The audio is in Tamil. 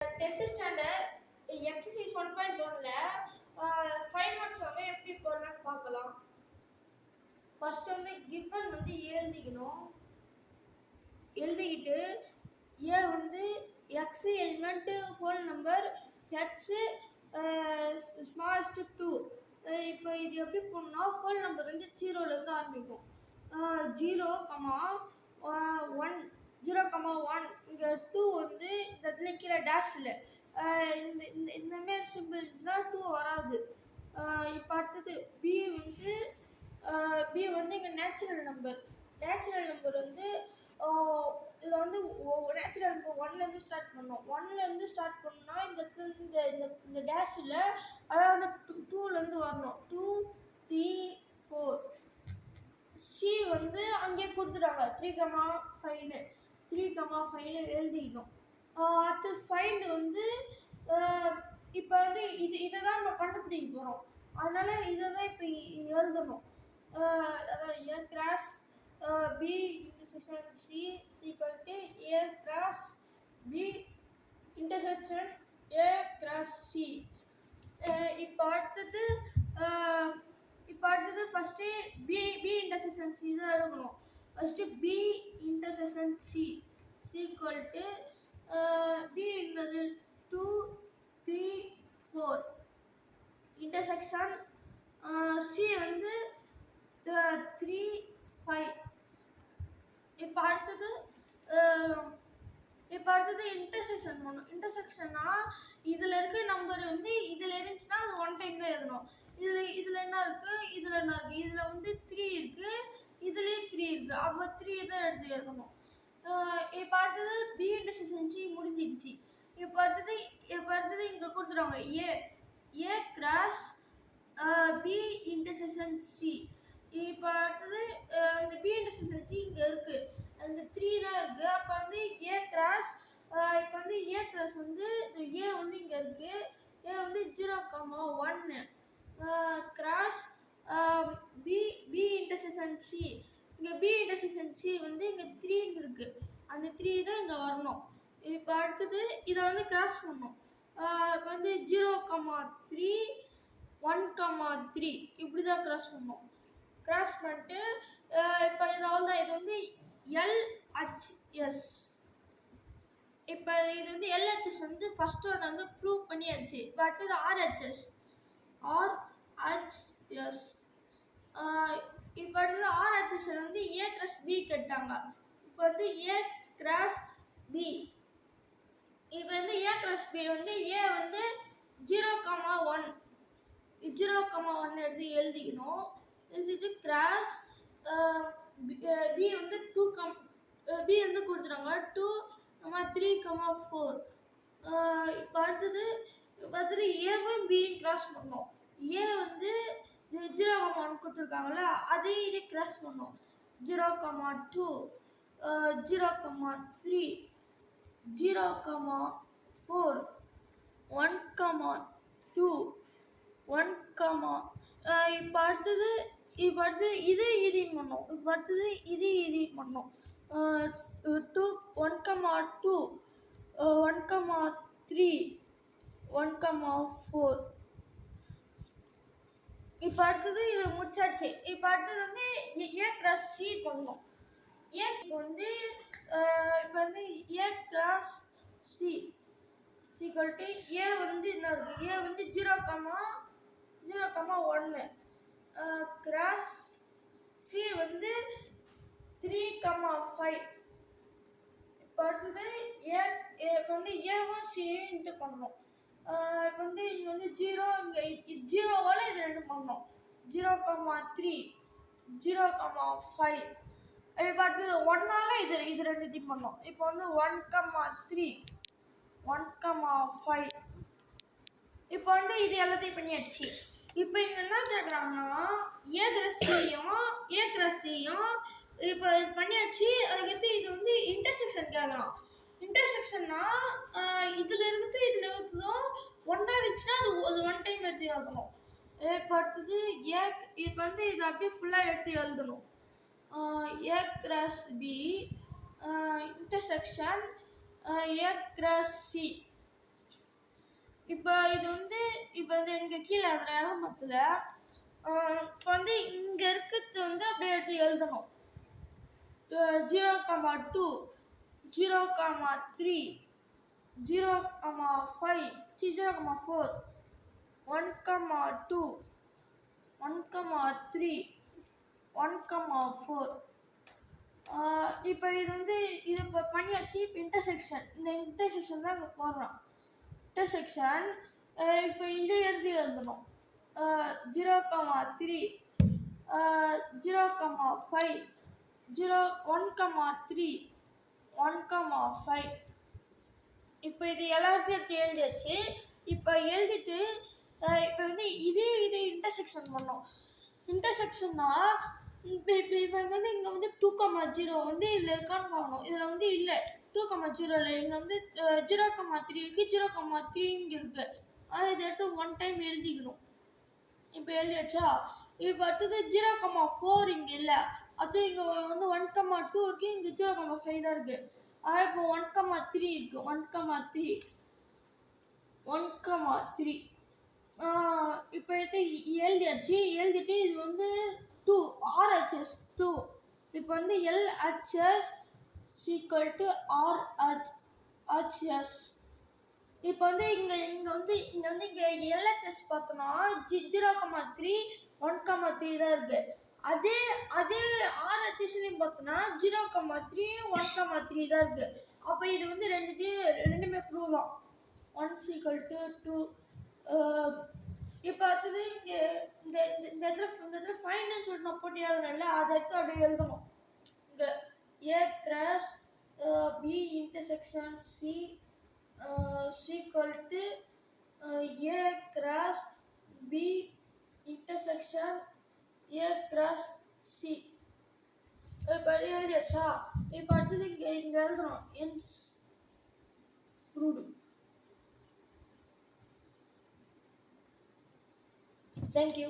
10th ஸ்டாண்டர்ட் எக்ஸசைஸ் 1.1ல 5 மார்க்ஸ் எப்படி போடலாம்னு பார்க்கலாம். ஃபர்ஸ்ட் வந்து கிவன் வந்து எழுதிக்கணும். எழுதிக்கிட்டு ஏ வந்து X element whole number H smallest 2. இப்போ இது எப்படி போடணும்னா ஹோல் நம்பர் வந்து 0லேருந்து ஆரம்பிக்கும். 0,1 0,1 இங்கே 2 வந்து இந்த இடத்துல கீழே டேஷ் இல்லை. இந்த மாதிரி சிம்பிள்ஸ்னால் 2 வராது. இப்போ அடுத்தது பி வந்து இங்கே நேச்சுரல் நம்பர் வந்து இதில் வந்து நேச்சுரல் நம்பர் 1லேருந்து ஸ்டார்ட் பண்ணோம். 1லேருந்து ஸ்டார்ட் பண்ணோம்னா இந்த இடத்துல இந்த டேஷில் அதாவது 2லேருந்து வரணும். 2, 3, 4. சி வந்து அங்கேயே கொடுத்துட்டாங்க 3,5 எழுதிக்கணும். அடுத்து ஃபைண்ட் வந்து இப்போ வந்து இதை தான் நம்ம கண்டுபிடிக்க போகிறோம். அதனால இதை தான் இப்போ எழுதணும். அதாவது A cross B intersection C equal to A cross B intersection A cross C. இப்போ அடுத்தது ஃபஸ்ட்டு பி இன்டர்செக்ஷன் சி தான் எடுக்கணும். First B intersection C equal to B என்னது 2, 3, 4 இன்டர்செக்ஷன் சி வந்து 3, 5. இப்போ அடுத்தது இன்டர்செக்ஷன் பண்ணணும். இன்டர்செக்ஷன்னா இதில் இருக்க நம்பர் வந்து இதில் இருந்துச்சுன்னா அது 1 டைம் தான் எழுதணும். இதில் என்ன இருக்குது, இதில் வந்து 3 இருக்குது, இதுலேயும் 3 இருக்குது. அப்போ 3 தான் எடுத்து எழுதணும். இப்போ அடுத்தது பி இன்டர்செக்ஷன் சி முடிஞ்சிடுச்சு. இப்போ அடுத்தது இங்கே கொடுத்துருவாங்க A cross B intersection C. இப்போ அடுத்தது இந்த பி இன்டர்செக்ஷன் சி இங்கே இருக்குது, அந்த 3 தான் இருக்குது. அப்போ வந்து ஏ கிராஸ் இப்போ வந்து ஏ கிராஸ் வந்து ஏ வந்து இங்கே இருக்குது, ஏ வந்து 0,1 கிராஸ் பி இன்டர்செக்ஷன் சி. இங்கே பி இன்டர்செக்ஷன் சி வந்து இங்கே 3 இருக்குது, அந்த 3 தான் இங்கே வரணும். இப்போ அடுத்தது இதை வந்து கிராஸ் பண்ணணும். இப்போ வந்து 0,3 1,3 இப்படி தான் கிராஸ் பண்ணணும். கிராஸ் பண்ணிட்டு இப்போ தான் இது வந்து LHS. இப்போ இது வந்து LHS வந்து ஃபர்ஸ்ட் ஒன் வந்து ப்ரூவ் பண்ணியாச்சு. இப்போ அடுத்தது RHS. இப்போ அடுத்தது RHS வந்து ஏ கிராஸ் பி கேட்டாங்க. இப்போ வந்து ஏ கிராஸ் பி. இப்போ வந்து ஏ கிராஸ் பி வந்து ஏ வந்து 0,1 எழுதிக்கணும். எழுதிட்டு கிராஸ் பி வந்து 2 பி வந்து கொடுத்துட்டாங்க 2, 3,4. இப்போ அடுத்தது ஏவும் பியும் கிராஸ் பண்ணோம். ஏ வந்து 0,1 கொடுத்துருக்காங்கல்ல, அதையும் இதை கிராஸ் பண்ணோம். 0,2 0,3 0,4 1,2 1, இப்போ அடுத்தது இதையும் பண்ணோம். இப்போ அடுத்தது இதையும் பண்ணோம். 2 1,2 1,3 1,4. இப்போ அடுத்தது இதை முடிச்சாச்சு. இப்போ அடுத்தது வந்து ஏ கிராஸ் சி பண்ணோம். ஏ வந்து இப்போ வந்து ஏ கிராஸ் சி equal to ஏ வந்து என்ன இருக்குது, ஏ வந்து 0,1 கிராஸ் சி வந்து 3,5. இப்போ அடுத்தது இப்போ வந்து ஏவும் சியும் இன்ட்டு பண்ணணும். இப்போ வந்து இங்கே வந்து 0 இங்கே 0வால் இது 2 பண்ணணும். 0,3 0,5. இப்போ அடுத்தது 1ஆல் இது 2 பண்ணோம். இப்போ வந்து 1,3 1,5. இப்போ வந்து இது எல்லாத்தையும் பண்ணியாச்சு. இப்போ இங்கே என்ன கேட்குறாங்கன்னா ஏ கிராஸ் சியும் இப்போ இது பண்ணியாச்சு. அதுக்கடுத்து இது வந்து இன்டர்செக்ஷன் கேட்குறோம். இன்டர்செக்ஷன்னா இதில் இருக்கிறதும் ஒன்றா இருந்துச்சுன்னா அது 1 டைம் எடுத்து எழுதணும். இப்போ அடுத்தது இப்போ வந்து இதை அப்படியே ஃபுல்லாக எடுத்து எழுதணும். A cross B intersection A cross C. இப்போ இது வந்து இப்போ வந்து இங்கே கீழே அதில் இடம் பத்தில் இப்போ வந்து இங்கே இருக்கிறது வந்து அப்படியே எடுத்து எழுதணும். 0,2 0,3 0,5 0,4 1,2 1,3 1,4. இப்போ இது வந்து இது இப்போ பண்ணியாச்சு. இப்போ இன்டர்செக்ஷன், இந்த இன்டர்செக்ஷன் தான் இங்கே போடுறோம். இன்டர்செக்ஷன் இப்போ இதை எழுதணும். 0,3 0,5 1,3 1,5. இப்போ இது எல்லாத்தையும் எழுதியாச்சு. இப்போ எழுதிட்டு இப்போ வந்து இது இன்டர்செக்ஷன் பண்ணோம். இன்டர்செக்ஷன்னா இப்போ இவங்க வந்து இங்கே வந்து 2,0 வந்து இதில் இருக்கான்னு பார்க்கணும். இதில் வந்து இல்லை, 2,0 இல்லை. இங்கே வந்து 0,3 இருக்குது, 0,3 இங்கே இருக்குது. இதை எடுத்து 1 டைம் எழுதிக்கணும். இப்போ எழுதியாச்சா? இப்போ அடுத்தது 0,4 இங்கே இல்லை, அது இங்கே வந்து 1,2 இருக்குது, இங்கே 0,5 தான் இருக்குது. இப்போ 1,3 இருக்குது, 1,3 1,3. இப்போ எடுத்து எழுதியாச்சு. எழுதிட்டு இது வந்து 2 RHS 2. இப்போ வந்து LHS = RHS. இப்போ வந்து இங்கே LHS பார்த்தோம்னா 0,3 1,3 தான் இருக்குது. அதே RHSலையும் பார்த்தோம்னா 0,3 1,3 தான் இருக்குது. அப்போ இது வந்து ரெண்டுமே ப்ரூவ் தான். 1 = 2. இப்போ அடுத்தது இங்கே இந்த இடத்துல ஃபைனல்னு சொல்லிட்டு நான் போட்டு எழுதுனேன்ல, அதை எடுத்து அப்படியே எழுதணும். இங்கே A cross B intersection C = A cross B intersection A cross C. இப்போ எழுதியாச்சா? இப்போ அடுத்தது இங்கே எழுதணும். hence proved. Thank you.